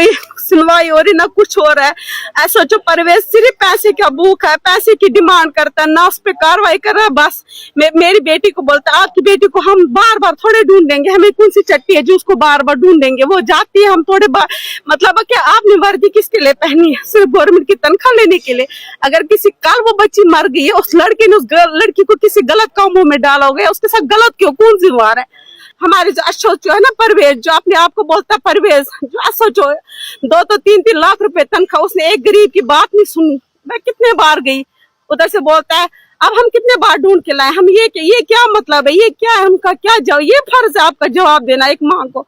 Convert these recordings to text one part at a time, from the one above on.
कोई सुनवाई हो रही ना कुछ हो रहा है। ऐसा जो परवेज सिर्फ पैसे का भूख है, पैसे की डिमांड करता है, ना उस पर कार्रवाई कर रहा है। बस मेरी बेटी को बोलता है आपकी बेटी को हम बार बार थोड़े ढूंढेंगे, हमें कौन सी चट्टी है जो उसको बार बार ढूंढेंगे, वो जाती है हम थोड़े बार। मतलब क्या आपने वर्दी किसके लिए पहनी है? सिर्फ गवर्नमेंट की तनख्वाह लेने के लिए। अगर किसी कल वो बच्ची मर गई है, उस लड़के ने उस लड़की को किसी गलत कामों में डाला हो गया, उसके साथ गलत क्यों, कौन जिम्मेदार है? हमारे जो अशोक जो है ना परवेज, जो अपने आप को बोलता है परवेज, जो अशोक जो 2-3 लाख रुपए तनख्वाह, उसने एक गरीब की बात नहीं सुनी। मैं कितने बार गई, उधर से बोलता है अब हम कितने बार ढूंढ के लाए, हम ये क्या मतलब है, ये क्या है, हमका क्या जवाब, ये फर्ज है आपका जवाब देना एक माँ को।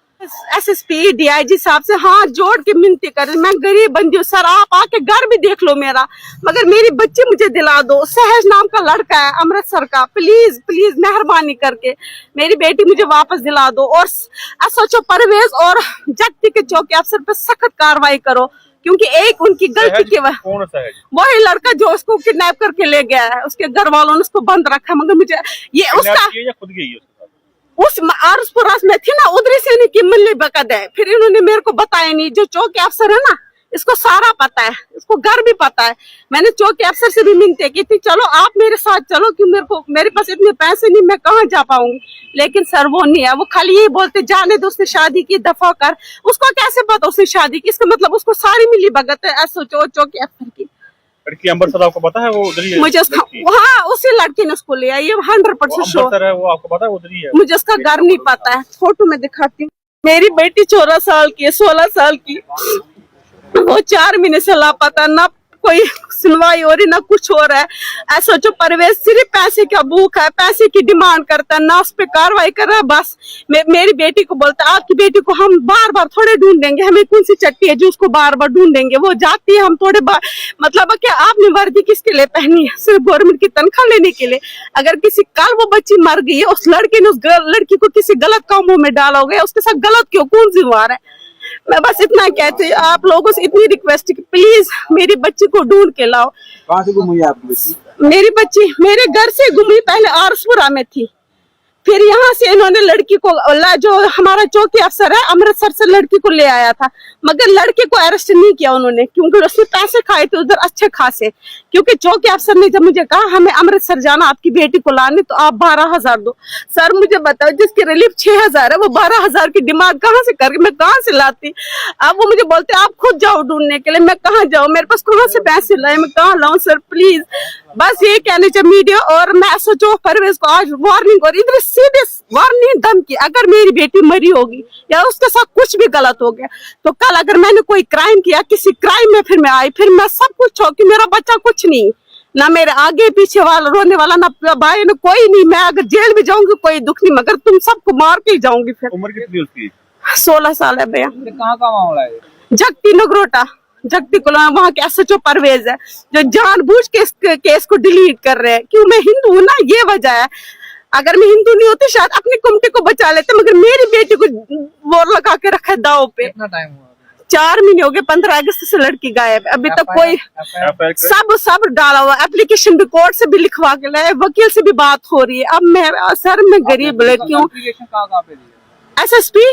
SSP DIG साहब से हाथ जोड़ के मिनती कर, मैं गरीब बंदी हूँ सर, आप आके घर भी देख लो मेरा, मगर मेरी बच्ची मुझे दिला दो। सहज नाम का लड़का है अमृतसर का, प्लीज प्लीज मेहरबानी करके मेरी बेटी मुझे वापस दिला दो। और SHO परवेज और जगती के चौकी अफसर पे सख्त कार्रवाई करो, क्योंकि एक उनकी गलती की वही लड़का जो उसको किडनैप करके ले गया है, उसके घर वालों ने उसको बंद रखा। मगर मुझे ये उसका खुद गई उस आरसपुरास में थी ना, उधर से इनकी मिलनी बकद है। फिर इन्होंने मेरे को बताया नहीं, जो चौकी अफसर है ना इसको सारा पता है, इसको घर भी पता है। मैंने चौकी अफसर से भी मिलते की थी, चलो आप मेरे साथ चलो, कि मेरे पास इतने पैसे नहीं, मैं कहाँ जा पाऊंगी। लेकिन सर वो नहीं है, वो खाली यही बोलते जाने दो, उसने शादी की, दफा कर। उसको कैसे पता उसने शादी की? इसका मतलब उसको सारी मिली भगत है SHO चौकी अफसर की। लड़की अमृतसर आपको पता है वो उधर ही है? मुझे उसका हाँ उसी लड़की ने उसको लिया, ये 100% श्योर है। वो आपको पता है उधर ही है? मुझे उसका घर नहीं पता है, फोटो में दिखाती हूँ। मेरी बेटी 14 साल की है, 16 साल की, वो 4 महीने से लापता, ना कोई सुनवाई हो रही ना कुछ हो रहा है। SHO परवेज सिर्फ पैसे का भूख है, पैसे की डिमांड करता है, ना उस पर कार्रवाई कर रहा है। बस मेरी बेटी को बोलता है आपकी बेटी को हम बार बार थोड़े ढूंढेंगे, हमें कौन सी चट्टी है जो उसको बार बार ढूंढेंगे, वो जाती है हम थोड़े बार। मतलब क्या आपने वर्दी किसके लिए पहनी है? सिर्फ गवर्नमेंट की तनख्वाह लेने के लिए। अगर किसी कल वो बच्ची मर गई है, उस लड़के ने उस लड़की को किसी गलत कामों में डाला हो गया, उसके साथ गलत क्यों, कौन जिम्मेदार है? मैं बस इतना कहती हूँ, आप लोगों से इतनी रिक्वेस्ट है कि प्लीज मेरी बच्ची को ढूंढ के लाओ। कहाँ से गुम हुई आपकी बच्ची? मेरी बच्ची मेरे घर से गुम हुई, पहले आरसपुरा में थी, फिर यहाँ से इन्होंने लड़की को, जो हमारा चौकी अफसर है अमृतसर से लड़की को ले आया था, मगर लड़के को अरेस्ट नहीं किया उन्होंने, क्योंकि उसने पैसे खाए थे उधर अच्छे खासे। क्योंकि चौकी अफसर ने जब मुझे कहा हमें अमृतसर जाना आपकी बेटी को लाने, तो आप 12,000 दो। सर मुझे बताओ, जिसकी रिलीफ 6,000 है, वो 12,000 की डिमांड कहाँ से करके मैं कहाँ से लाती? अब वो मुझे बोलते आप खुद जाओ ढूंढने के लिए, मैं कहाँ जाऊँ, मेरे पास कहाँ से पैसे लाए, मैं कहाँ लाऊं? सर प्लीज बस ये कहने चाहिए मीडिया, और मैं SHO परवेज को आज वार्निंग और इधर सीधे वार्निंग धमकी, अगर मेरी बेटी मरी होगी या उसके साथ कुछ भी गलत हो गया, तो कल अगर मैंने कोई क्राइम किया, किसी क्राइम में फिर मैं आई, फिर मैं सब कुछ हो कि मेरा बच्चा कुछ नहीं, ना मेरे आगे पीछे वाला रोने वाला, ना भाई, ना कोई नहीं। मैं अगर जेल में जाऊंगी कोई दुख नहीं, मगर तुम सबको मार के ही जाऊंगी। फिर उम्र कितनी उसकी? 16 साल है भैया। कहाँ का मामला है? जगती नगरोटा, जगती कोला, वहाँ के SHO परवेज है जो जानबूझ के इस केस को डिलीट कर रहे हैं। क्यों? मैं हिंदू हूँ ना, ये वजह है। अगर मैं हिंदू नहीं होती शायद अपनी कम्युनिटी को बचा लेते, मगर मेरी बेटी को वो लगा के रखा है दाव पे। कितना टाइम हुआ? 4 महीने हो गए, 15 अगस्त से लड़की गायब है, अभी तक कोई सब डाला हुआ। एप्लीकेशन भी कोर्ट से भी लिखवा के लाए, वकील से भी बात हो रही है। अब मैं गरीब लड़की हूँ। SSP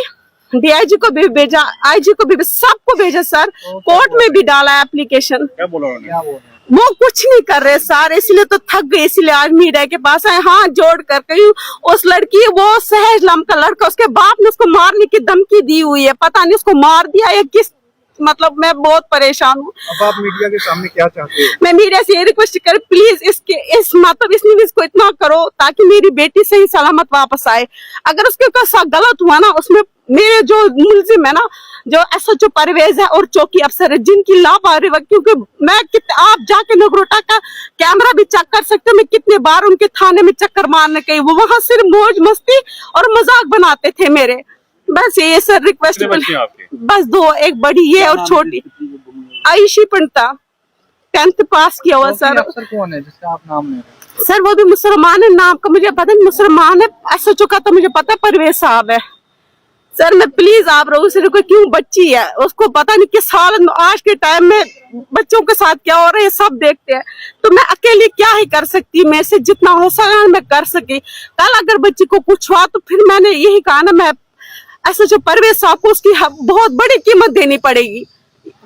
DIG को भी भेजा, IG को भी, सबको भेजा सर, कोर्ट में भी डाला एप्लीकेशन। क्या बोला उन्होंने? वो कुछ नहीं कर रहे सर, इसलिए तो थक गए, इसलिए आज मीडिया के पास आए, हाथ जोड़ कर कहीं। उस लड़की, वो सहज नाम का लड़का, उसके बाप ने उसको मारने की धमकी दी हुई है, पता नहीं उसको मार दिया या किस, मतलब मैं बहुत परेशान हूँ। अब आप मीडिया के सामने क्या चाहते हो? मैं मीडिया से ये रिक्वेस्ट कर, प्लीज इसको इतना करो ताकि मेरी बेटी सही सलामत वापस आए। अगर उसके साथ गलत हुआ ना, उसमें मेरे जो मुलजिम है ना, जो SHO परवेज है और चौकी अफसर है, जिनकी लापरवाही, क्योंकि मैं आप जाके नगरोटा का कैमरा भी चेक कर सकते हो, मैं कितने बार उनके थाने में चक्कर मारने गई, वो वहां सिर्फ मौज मस्ती और मजाक बनाते थे मेरे। बस ये सर रिक्वेस्ट, बस 2, एक बड़ी ये और छोटी आयुषी पंडिता, 10th पास किया हुआ सर। अफसर कौन है जिसका आप नाम ले रहे हैं? सर वो भी मुसलमान है, नाम का मुझे पता नहीं, मुसलमान है। SHO का तो मुझे पता है परवेज साहब है। सर मैं प्लीज आप लोगों से, क्यों बच्ची है, उसको पता नहीं किस हालत में, आज के टाइम में बच्चों के साथ क्या हो रहा है सब देखते हैं, तो मैं अकेली क्या ही कर सकती, मैं से जितना हो सका मैं कर सकी। कल अगर बच्ची को कुछ हुआ तो फिर मैंने यही कहा ना, मैं ऐसा जो परवेज साहब को उसकी बहुत बड़ी कीमत देनी पड़ेगी,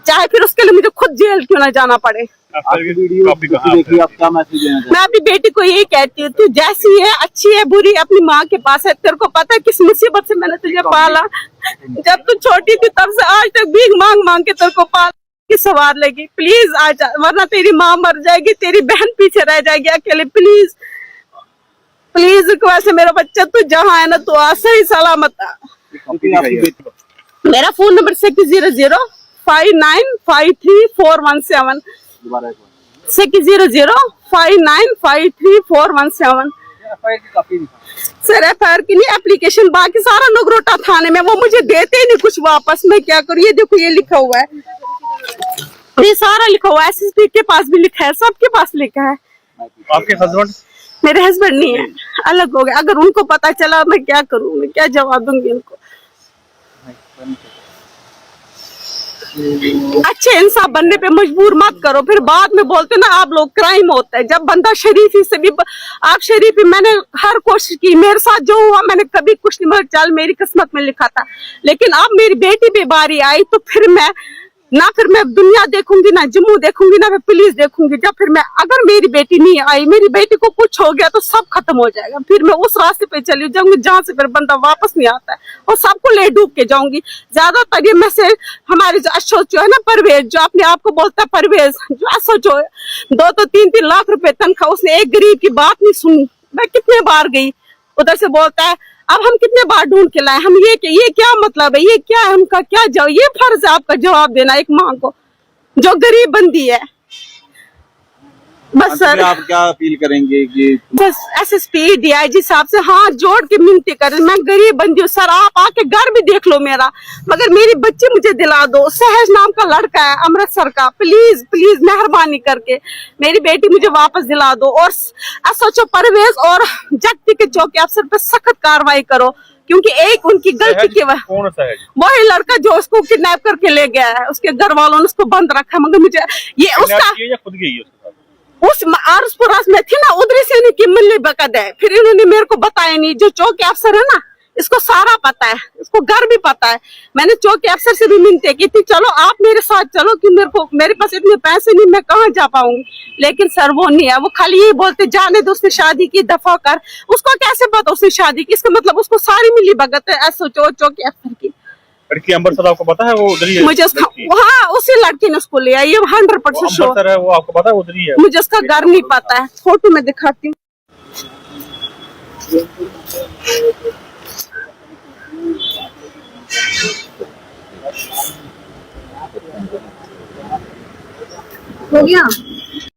चाहे फिर उसके लिए मुझे खुद जेल क्यों ना जाना पड़े। आपकी वीडियो देखिए, आप क्या मैसेज देना चाहते मैं अपनी बेटी को यही कहती हूँ, तू जैसी है, अच्छी है, बुरी, अपनी माँ के पास है। तेरे को पता है किस मुसीबत से मैंने तुझे पाला, जब तू छोटी थी तब से आज तक भीख मांग मांग के तेरे को पाल की सवार लेगी। प्लीज आ जा, वरना तेरी माँ मर जाएगी, तेरी बहन पीछे रह जाएगी अकेले। प्लीज प्लीज वैसे मेरा बच्चा, तू जहाँ है ना तू आ, सही सलामत आ। हैं? मेरा फोन नंबर 6005953417 दोबारा एक बार 6005953417। FIR की कॉपी दिखाओ। सर FIR की नहीं, एप्लीकेशन बाकी सारा नगरोटा थाने में, वो मुझे देते ही नहीं कुछ वापस। मैं क्या करूँ? ये देखो ये लिखा हुआ है, ये सारा लिखा हुआ है, SSP के पास भी लिखा है, सबके पास लिखा है। आपके हस्बैंड? मेरे हस्बैंड नहीं है, अलग हो गए। अगर उनको पता चला मैं क्या करूँ, मैं क्या जवाब दूंगी उनको? अच्छे इंसान बनने पे मजबूर मत करो, फिर बाद में बोलते ना आप लोग क्राइम होता है। जब बंदा शरीफी से भी, आप शरीफी, मैंने हर कोशिश की, मेरे साथ जो हुआ मैंने कभी कुछ नहीं, मगर चल मेरी किस्मत में लिखा था। लेकिन अब मेरी बेटी पे बारी आई तो फिर मैं दुनिया देखूंगी ना, जम्मू देखूंगी ना, मैं पुलिस देखूंगी। जब फिर मैं, अगर मेरी बेटी नहीं आई, मेरी बेटी को कुछ हो गया तो सब खत्म हो जाएगा। फिर मैं उस रास्ते पे चली जाऊंगी जहाँ से फिर बंदा वापस नहीं आता है, और सबको ले डूब के जाऊंगी। ज्यादातर ये मैसेज हमारे जो एसएचओ है ना, परवेज, जो अपने आप को बोलता है परवेज, जो एसएचओ 2-3 लाख रुपए तनख्वाह, उसने एक गरीब की बात नहीं सुनी। मैं कितने बार गई, उधर से बोलता है अब हम कितने बार ढूंढ के लाए, हम ये क्या मतलब है, ये क्या है, हमका क्या जवाब? ये फर्ज है आपका जवाब देना एक माँ को जो गरीब बंदी है। बस सर, आप क्या अपील करेंगे कि बस SSP DIG साहब से हाथ जोड़ के मिनती करें, मैं गरीब बंदी हूँ सर, आप आके घर भी देख लो मेरा, मगर मेरी बच्ची मुझे दिला दो। सहज नाम का लड़का है अमृतसर का, प्लीज प्लीज मेहरबानी करके मेरी बेटी मुझे वापस दिला दो। और SHO परवेज और जगती के चौकी अफसर पे सख्त कार्रवाई करो, क्योंकि एक उनकी गलती की वजह, कौन सा है? वही लड़का जो उसको किडनैप करके ले गया है, उसके घर वालों ने उसको बंद रखा। मगर मुझे ये उसका या खुद गई है उसके साथ? उस आरसपुरास में थी ना, उधर से इनकी मिलनी बकद है। फिर इन्होंने मेरे को बताया नहीं, जो चौकी अफसर है ना, इसको सारा पता है, इसको घर भी पता है। मैंने चौकी अफसर से भी मिलते की थी, चलो आप मेरे साथ चलो, कि मेरे पास इतने पैसे नहीं, मैं कहाँ जा पाऊंगी। लेकिन सर वो नहीं है, वो खाली यही बोलते जाने दो, उसने शादी की, दफा कर। उसको कैसे पता उसने शादी की? इसका मतलब उसको सारी मिली भगत है SHO चौकी अफसर की। लड़की अमृतसर, आपको पता है वो उधर ही है? मुझे उसका, हाँ उसी लड़की ने उसको लिया, ये 100% श्योर अमृतसर है वो, आपको पता है उधर ही है? मुझे उसका घर नहीं पता है, फोटो में दिखाती हूँ। हो गया।